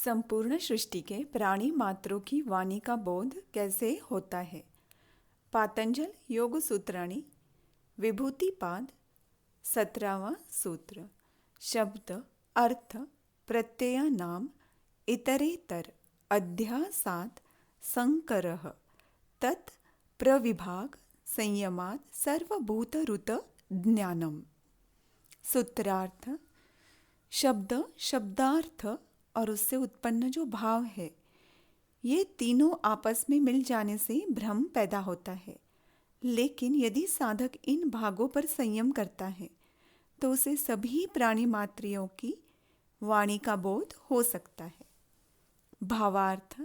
संपूर्ण सृष्टि के प्राणी मात्रों की वाणी का बोध कैसे होता है। पातंजल योग सूत्राणी विभूतिपाद 17वां सूत्र। शब्द अर्थ प्रत्यय नाम इतरेतर अध्यासात संकरः तत् प्रविभाग संयमात सर्वभूतऋत ज्ञानम। सूत्रार्थ। शब्द, शब्दार्थ और उससे उत्पन्न जो भाव है, ये तीनों आपस में मिल जाने से भ्रम पैदा होता है। लेकिन यदि साधक इन भागों पर संयम करता है तो उसे सभी प्राणी मात्रियों की वाणी का बोध हो सकता है। भावार्थ।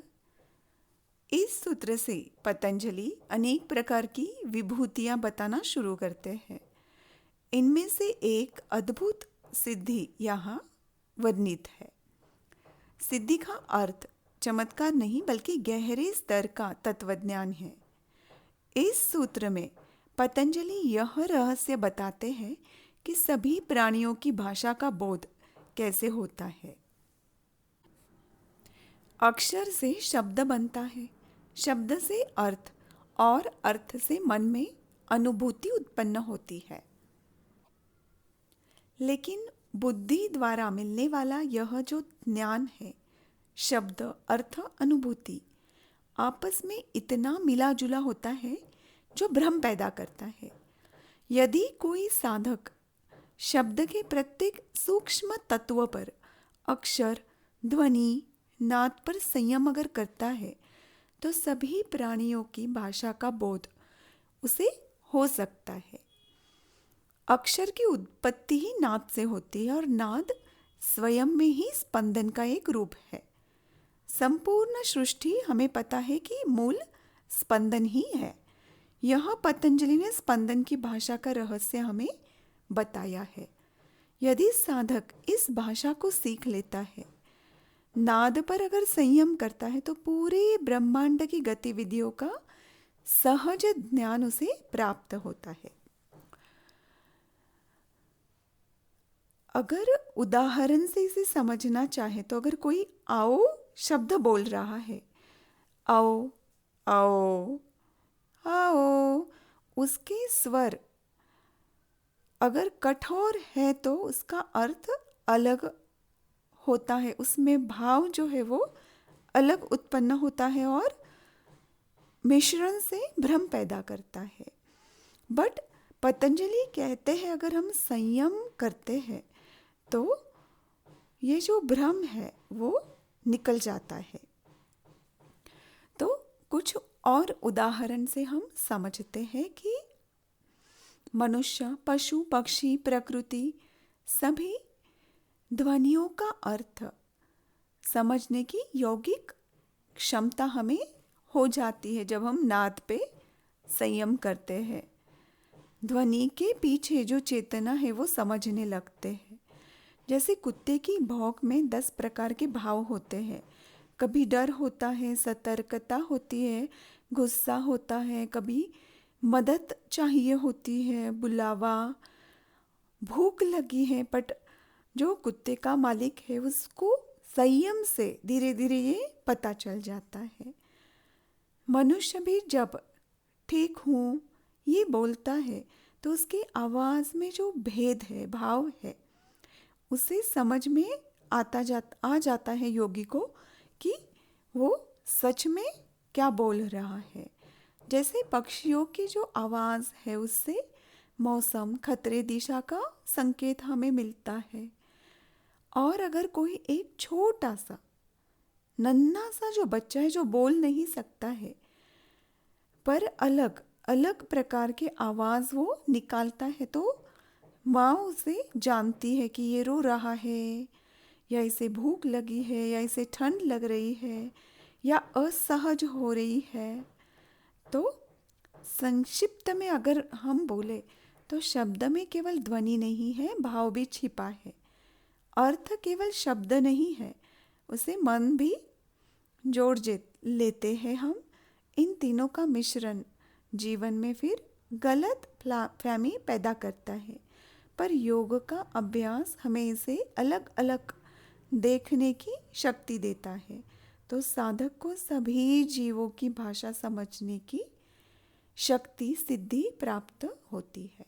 इस सूत्र से पतंजलि अनेक प्रकार की विभूतियां बताना शुरू करते हैं। इनमें से एक अद्भुत सिद्धि यहाँ वर्णित है। सिद्धि का अर्थ चमत्कार नहीं बल्कि गहरे स्तर का तत्वज्ञान है। इस सूत्र में पतंजलि यह रहस्य बताते हैं कि सभी प्राणियों की भाषा का बोध कैसे होता है। अक्षर से शब्द बनता है, शब्द से अर्थ और अर्थ से मन में अनुभूति उत्पन्न होती है। लेकिन बुद्धि द्वारा मिलने वाला यह जो ज्ञान है, शब्द अर्थ अनुभूति, आपस में इतना मिला जुला होता है जो भ्रम पैदा करता है। यदि कोई साधक शब्द के प्रत्येक सूक्ष्म तत्व पर, अक्षर, ध्वनि, नाद पर संयम अगर करता है तो सभी प्राणियों की भाषा का बोध उसे हो सकता है। अक्षर की उत्पत्ति ही नाद से होती है और नाद स्वयं में ही स्पंदन का एक रूप है। संपूर्ण सृष्टि हमें पता है कि मूल स्पंदन ही है। यह पतंजलि ने स्पंदन की भाषा का रहस्य हमें बताया है। यदि साधक इस भाषा को सीख लेता है, नाद पर अगर संयम करता है तो पूरे ब्रह्मांड की गतिविधियों का सहज ज्ञान उसे प्राप्त होता है। अगर उदाहरण से इसे समझना चाहे तो अगर कोई आओ शब्द बोल रहा है, आओ आओ आओ, उसके स्वर अगर कठोर है तो उसका अर्थ अलग होता है, उसमें भाव जो है वो अलग उत्पन्न होता है और मिश्रण से भ्रम पैदा करता है। बट पतंजलि कहते हैं अगर हम संयम करते हैं तो ये जो भ्रम है वो निकल जाता है। तो कुछ और उदाहरण से हम समझते हैं कि मनुष्य, पशु, पक्षी, प्रकृति सभी ध्वनियों का अर्थ समझने की यौगिक क्षमता हमें हो जाती है जब हम नाद पे संयम करते हैं। ध्वनि के पीछे जो चेतना है वो समझने लगते हैं। जैसे कुत्ते की भौंक में 10 प्रकार के भाव होते हैं। कभी डर होता है, सतर्कता होती है, गुस्सा होता है, कभी मदद चाहिए होती है, बुलावा, भूख लगी है। बट जो कुत्ते का मालिक है उसको संयम से धीरे धीरे ये पता चल जाता है। मनुष्य भी जब ठीक हूँ ये बोलता है तो उसकी आवाज़ में जो भेद है, भाव है, उसे समझ में आ जाता है योगी को कि वो सच में क्या बोल रहा है। जैसे पक्षियों की जो आवाज़ है उससे मौसम, खतरे, दिशा का संकेत हमें मिलता है। और अगर कोई एक छोटा सा नन्हा सा जो बच्चा है जो बोल नहीं सकता है पर अलग अलग प्रकार के आवाज़ वो निकालता है तो माँ उसे जानती है कि ये रो रहा है, या इसे भूख लगी है, या इसे ठंड लग रही है, या असहज हो रही है। तो संक्षिप्त में अगर हम बोले तो शब्द में केवल ध्वनि नहीं है, भाव भी छिपा है। अर्थ केवल शब्द नहीं है, उसे मन भी जोड़ लेते हैं हम। इन तीनों का मिश्रण जीवन में फिर गलत फहमी पैदा करता है। पर योग का अभ्यास हमें इसे अलग अलग देखने की शक्ति देता है। तो साधक को सभी जीवों की भाषा समझने की शक्ति सिद्धि प्राप्त होती है।